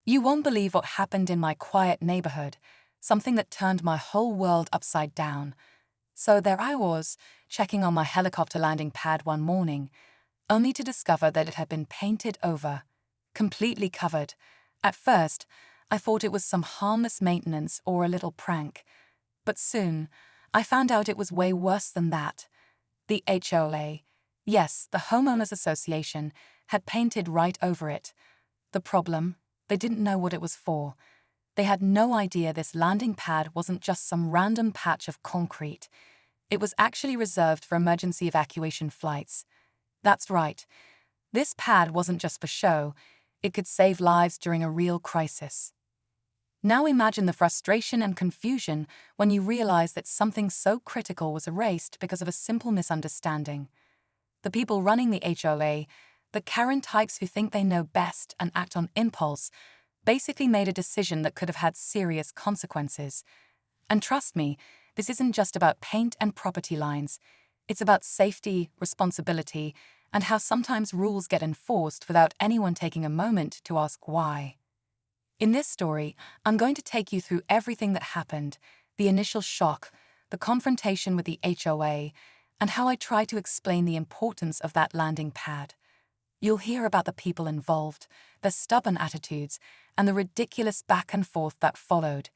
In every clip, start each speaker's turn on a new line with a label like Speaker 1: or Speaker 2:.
Speaker 1: You won't believe what happened in my quiet neighborhood, something that turned my whole world upside down. So there I was, checking on my helicopter landing pad one morning, only to discover that it had been painted over, completely covered. At first, I thought it was some harmless maintenance or a little prank. But soon, I found out it was way worse than that. The HOA, yes, the Homeowners Association, had painted right over it. The problem? They didn't know what it was for. They had no idea this landing pad wasn't just some random patch of concrete. It was actually reserved for emergency evacuation flights. That's right. This pad wasn't just for show. It could save lives during a real crisis. Now imagine the frustration and confusion when you realize that something so critical was erased because of a simple misunderstanding. The people running the HOA, the Karen types who think they know best and act on impulse, basically made a decision that could have had serious consequences. And trust me, this isn't just about paint and property lines. It's about safety, responsibility, and how sometimes rules get enforced without anyone taking a moment to ask why. In this story, I'm going to take you through everything that happened, the initial shock, the confrontation with the HOA, and how I try to explain the importance of that landing pad. You'll hear about the people involved, their stubborn attitudes, and the ridiculous back and forth that followed.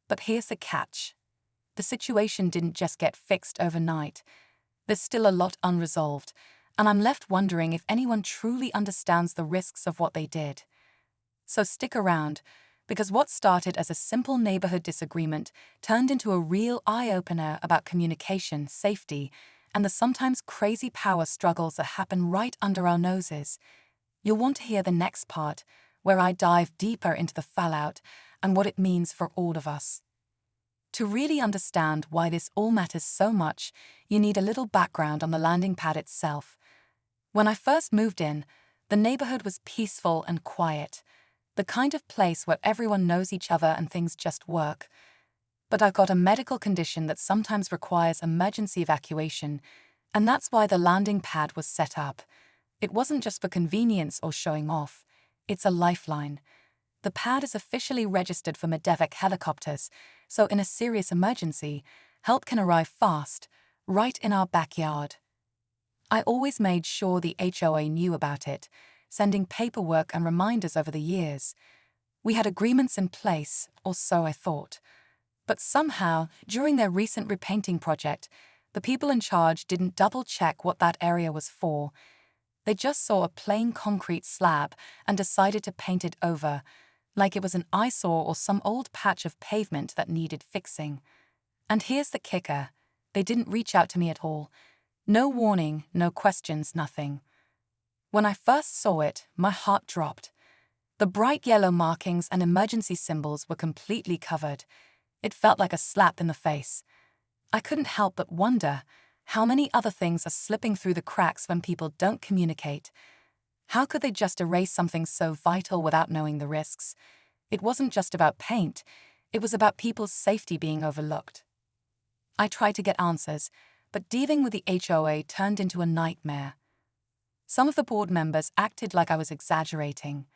Speaker 1: But here's the catch. The situation didn't just get fixed overnight. There's still a lot unresolved, and I'm left wondering if anyone truly understands the risks of what they did. So stick around, because what started as a simple neighborhood disagreement turned into a real eye-opener about communication, safety, and the sometimes crazy power struggles that happen right under our noses. You'll want to hear the next part, where I dive deeper into the fallout and what it means for all of us. To really understand why this all matters so much, you need a little background on the landing pad itself. When I first moved in, the neighborhood was peaceful and quiet, the kind of place where everyone knows each other and things just work. But I've got a medical condition that sometimes requires emergency evacuation, and that's why the landing pad was set up. It wasn't just for convenience or showing off. It's a lifeline. The pad is officially registered for medevac helicopters, so in a serious emergency, help can arrive fast, right in our backyard. I always made sure the HOA knew about it, sending paperwork and reminders over the years. We had agreements in place, or so I thought. But somehow, during their recent repainting project, the people in charge didn't double-check what that area was for. They just saw a plain concrete slab and decided to paint it over, like it was an eyesore or some old patch of pavement that needed fixing. And here's the kicker. They didn't reach out to me at all. No warning, no questions, nothing. When I first saw it, my heart dropped. The bright yellow markings and emergency symbols were completely covered. It felt like a slap in the face. I couldn't help but wonder, how many other things are slipping through the cracks when people don't communicate? How could they just erase something so vital without knowing the risks? It wasn't just about paint, it was about people's safety being overlooked. I tried to get answers, but dealing with the HOA turned into a nightmare. Some of the board members acted like I was exaggerating.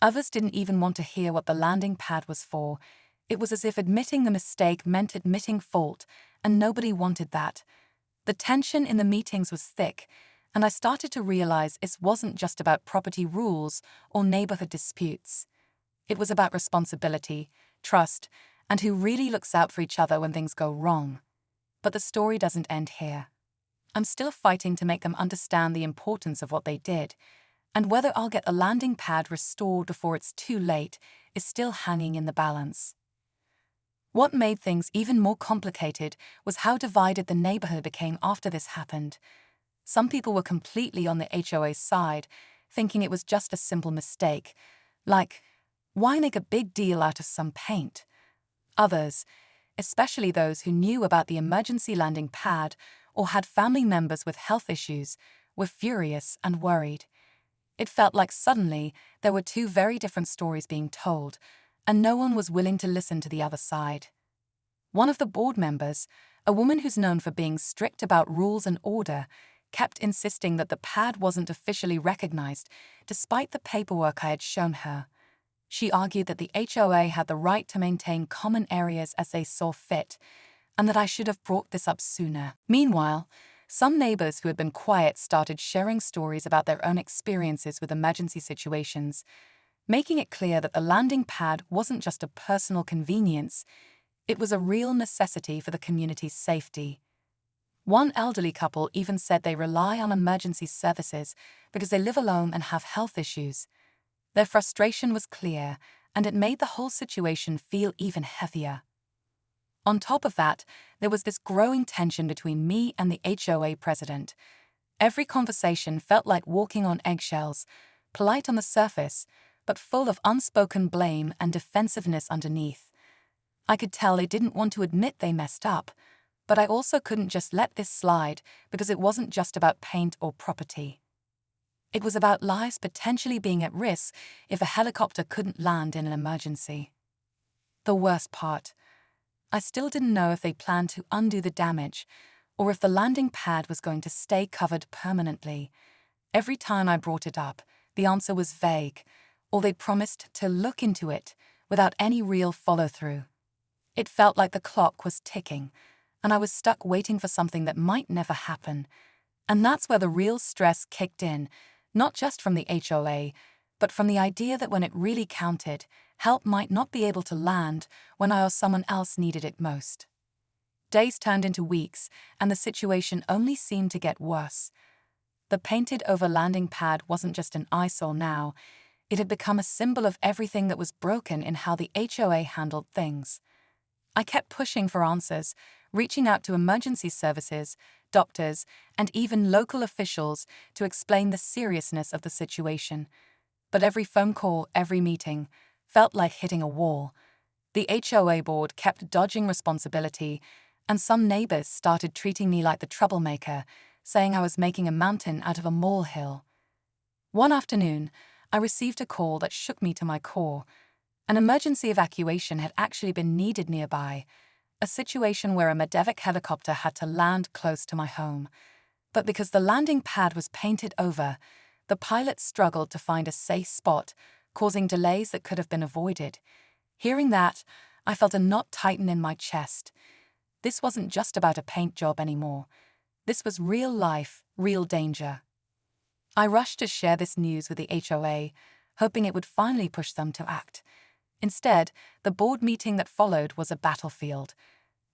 Speaker 1: Others didn't even want to hear what the landing pad was for. It was as if admitting the mistake meant admitting fault, and nobody wanted that. The tension in the meetings was thick, and I started to realize it wasn't just about property rules or neighborhood disputes. It was about responsibility, trust, and who really looks out for each other when things go wrong. But the story doesn't end here. I'm still fighting to make them understand the importance of what they did, and whether I'll get the landing pad restored before it's too late is still hanging in the balance. What made things even more complicated was how divided the neighborhood became after this happened. Some people were completely on the HOA's side, thinking it was just a simple mistake, like, why make a big deal out of some paint? Others, especially those who knew about the emergency landing pad or had family members with health issues, were furious and worried. It felt like suddenly there were two very different stories being told, and no one was willing to listen to the other side. One of the board members, a woman who's known for being strict about rules and order, kept insisting that the pad wasn't officially recognized, despite the paperwork I had shown her. She argued that the HOA had the right to maintain common areas as they saw fit, and that I should have brought this up sooner. Meanwhile, some neighbors who had been quiet started sharing stories about their own experiences with emergency situations, making it clear that the landing pad wasn't just a personal convenience, it was a real necessity for the community's safety. One elderly couple even said they rely on emergency services because they live alone and have health issues. Their frustration was clear, and it made the whole situation feel even heavier. On top of that, there was this growing tension between me and the HOA president. Every conversation felt like walking on eggshells, polite on the surface, but full of unspoken blame and defensiveness underneath. I could tell they didn't want to admit they messed up, but I also couldn't just let this slide because it wasn't just about paint or property. It was about lives potentially being at risk if a helicopter couldn't land in an emergency. The worst part, I still didn't know if they planned to undo the damage or if the landing pad was going to stay covered permanently. Every time I brought it up, the answer was vague, or they promised to look into it without any real follow-through. It felt like the clock was ticking, and I was stuck waiting for something that might never happen. And that's where the real stress kicked in, not just from the HOA, but from the idea that when it really counted, help might not be able to land when I or someone else needed it most. Days turned into weeks, and the situation only seemed to get worse. The painted-over landing pad wasn't just an eyesore now, it had become a symbol of everything that was broken in how the HOA handled things. I kept pushing for answers, reaching out to emergency services, doctors, and even local officials to explain the seriousness of the situation. But every phone call, every meeting, felt like hitting a wall. The HOA board kept dodging responsibility, and some neighbors started treating me like the troublemaker, saying I was making a mountain out of a molehill. One afternoon, I received a call that shook me to my core. An emergency evacuation had actually been needed nearby, a situation where a medevac helicopter had to land close to my home. But because the landing pad was painted over, the pilot struggled to find a safe spot, causing delays that could have been avoided. Hearing that, I felt a knot tighten in my chest. This wasn't just about a paint job anymore. This was real life, real danger. I rushed to share this news with the HOA, hoping it would finally push them to act. Instead, the board meeting that followed was a battlefield.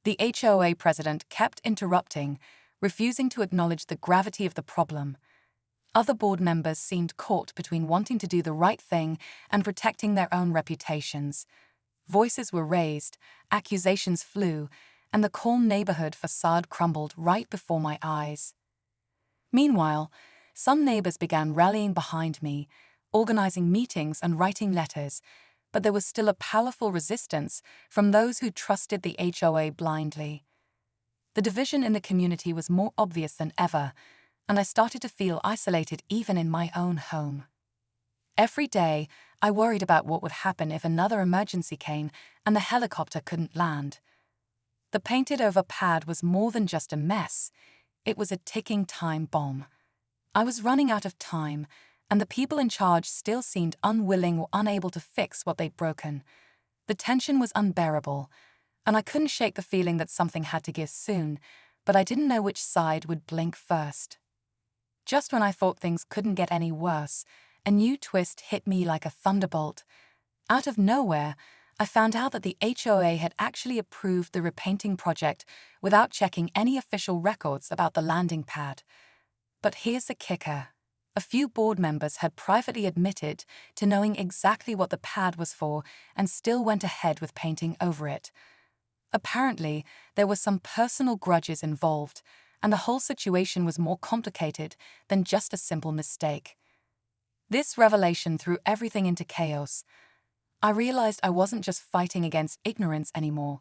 Speaker 1: The HOA president kept interrupting, refusing to acknowledge the gravity of the problem. Other board members seemed caught between wanting to do the right thing and protecting their own reputations. Voices were raised, accusations flew, and the calm neighborhood facade crumbled right before my eyes. Meanwhile, some neighbors began rallying behind me, organizing meetings and writing letters, but there was still a powerful resistance from those who trusted the HOA blindly. The division in the community was more obvious than ever, and I started to feel isolated even in my own home. Every day, I worried about what would happen if another emergency came and the helicopter couldn't land. The painted-over pad was more than just a mess, it was a ticking time bomb. I was running out of time, and the people in charge still seemed unwilling or unable to fix what they'd broken. The tension was unbearable, and I couldn't shake the feeling that something had to give soon, but I didn't know which side would blink first. Just when I thought things couldn't get any worse, a new twist hit me like a thunderbolt. Out of nowhere, I found out that the HOA had actually approved the repainting project without checking any official records about the landing pad. But here's the kicker. A few board members had privately admitted to knowing exactly what the pad was for and still went ahead with painting over it. Apparently, there were some personal grudges involved, and the whole situation was more complicated than just a simple mistake. This revelation threw everything into chaos. I realized I wasn't just fighting against ignorance anymore.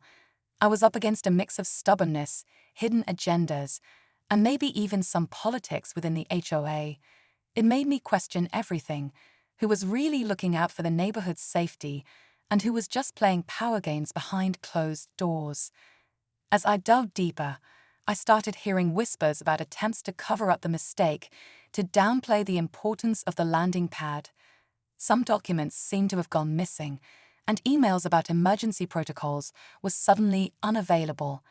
Speaker 1: I was up against a mix of stubbornness, hidden agendas, and maybe even some politics within the HOA. It made me question everything: who was really looking out for the neighborhood's safety, and who was just playing power games behind closed doors. As I dug deeper, I started hearing whispers about attempts to cover up the mistake, to downplay the importance of the landing pad. Some documents seemed to have gone missing, and emails about emergency protocols were suddenly unavailable.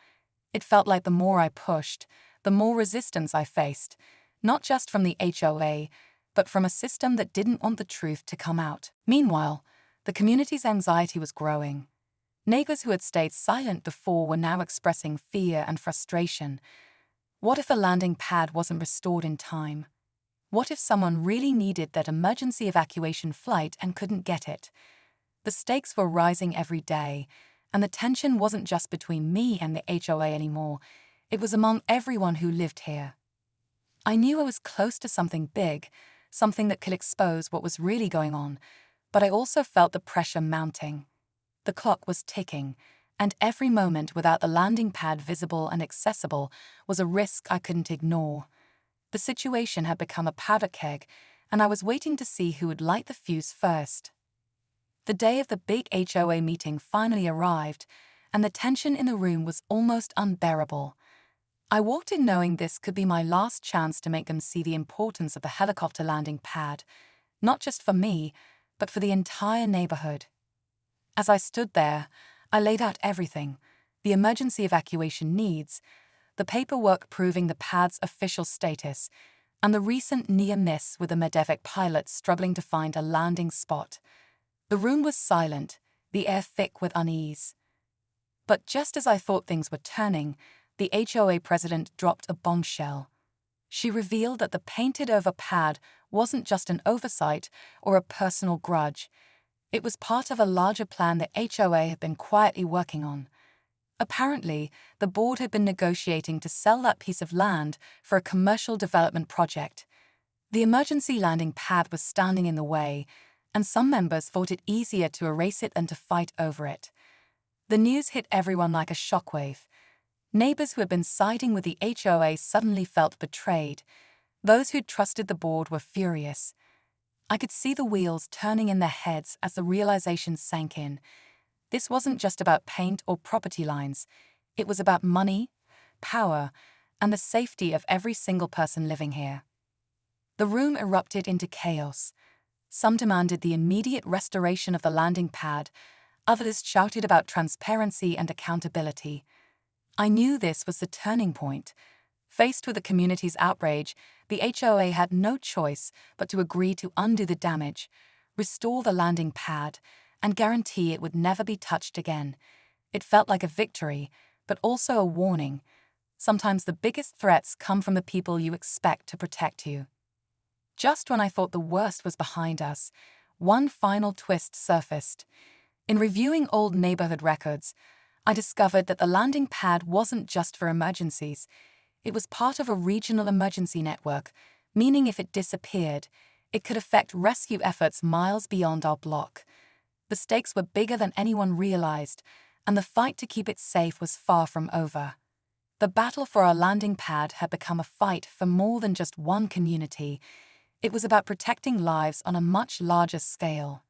Speaker 1: It felt like the more I pushed, the more resistance I faced, not just from the HOA, but from a system that didn't want the truth to come out. Meanwhile, the community's anxiety was growing. Neighbors who had stayed silent before were now expressing fear and frustration. What if a landing pad wasn't restored in time? What if someone really needed that emergency evacuation flight and couldn't get it? The stakes were rising every day, and the tension wasn't just between me and the HOA anymore. It was among everyone who lived here. I knew I was close to something big, something that could expose what was really going on, but I also felt the pressure mounting. The clock was ticking, and every moment without the landing pad visible and accessible was a risk I couldn't ignore. The situation had become a powder keg, and I was waiting to see who would light the fuse first. The day of the big HOA meeting finally arrived, and the tension in the room was almost unbearable. I walked in knowing this could be my last chance to make them see the importance of the helicopter landing pad, not just for me, but for the entire neighborhood. As I stood there, I laid out everything: the emergency evacuation needs, the paperwork proving the pad's official status, and the recent near miss with the Medevac pilot struggling to find a landing spot. The room was silent, the air thick with unease. But just as I thought things were turning, the HOA president dropped a bombshell. She revealed that the painted-over pad wasn't just an oversight or a personal grudge. It was part of a larger plan the HOA had been quietly working on. Apparently, the board had been negotiating to sell that piece of land for a commercial development project. The emergency landing pad was standing in the way, and some members thought it easier to erase it than to fight over it. The news hit everyone like a shockwave. Neighbors who had been siding with the HOA suddenly felt betrayed. Those who'd trusted the board were furious. I could see the wheels turning in their heads as the realization sank in. This wasn't just about paint or property lines. It was about money, power, and the safety of every single person living here. The room erupted into chaos. Some demanded the immediate restoration of the landing pad. Others shouted about transparency and accountability. I knew this was the turning point. Faced with the community's outrage, the HOA had no choice but to agree to undo the damage, restore the landing pad, and guarantee it would never be touched again. It felt like a victory, but also a warning. Sometimes the biggest threats come from the people you expect to protect you. Just when I thought the worst was behind us, one final twist surfaced. In reviewing old neighborhood records, I discovered that the landing pad wasn't just for emergencies. It was part of a regional emergency network, meaning if it disappeared, it could affect rescue efforts miles beyond our block. The stakes were bigger than anyone realized, and the fight to keep it safe was far from over. The battle for our landing pad had become a fight for more than just one community. It was about protecting lives on a much larger scale.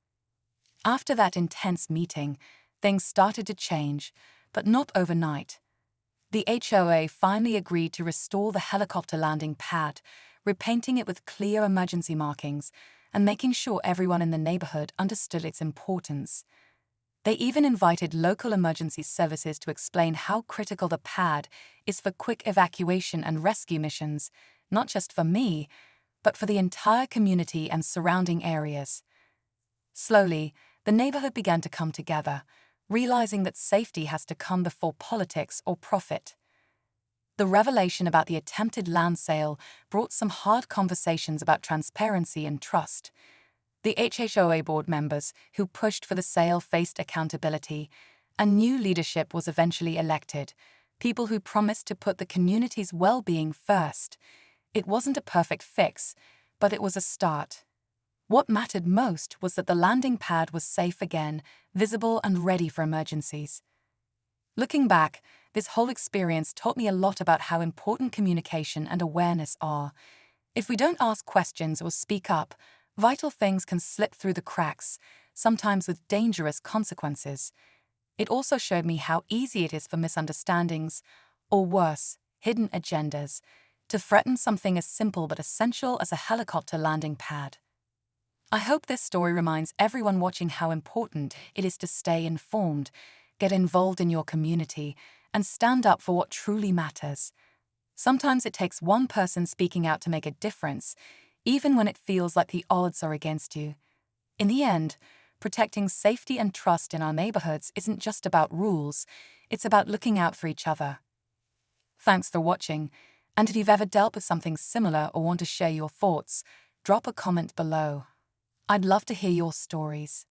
Speaker 1: After that intense meeting, things started to change, but not overnight. The HOA finally agreed to restore the helicopter landing pad, repainting it with clear emergency markings and making sure everyone in the neighborhood understood its importance. They even invited local emergency services to explain how critical the pad is for quick evacuation and rescue missions, not just for me, but for the entire community and surrounding areas. Slowly, the neighborhood began to come together, realizing that safety has to come before politics or profit. The revelation about the attempted land sale brought some hard conversations about transparency and trust. The HOA board members who pushed for the sale faced accountability, and new leadership was eventually elected, people who promised to put the community's well-being first. It wasn't a perfect fix, but it was a start. What mattered most was that the landing pad was safe again, visible and ready for emergencies. Looking back, this whole experience taught me a lot about how important communication and awareness are. If we don't ask questions or speak up, vital things can slip through the cracks, sometimes with dangerous consequences. It also showed me how easy it is for misunderstandings, or worse, hidden agendas, to threaten something as simple but essential as a helicopter landing pad. I hope this story reminds everyone watching how important it is to stay informed, get involved in your community, and stand up for what truly matters. Sometimes it takes one person speaking out to make a difference, even when it feels like the odds are against you. In the end, protecting safety and trust in our neighborhoods isn't just about rules, it's about looking out for each other. Thanks for watching, and if you've ever dealt with something similar or want to share your thoughts, drop a comment below. I'd love to hear your stories.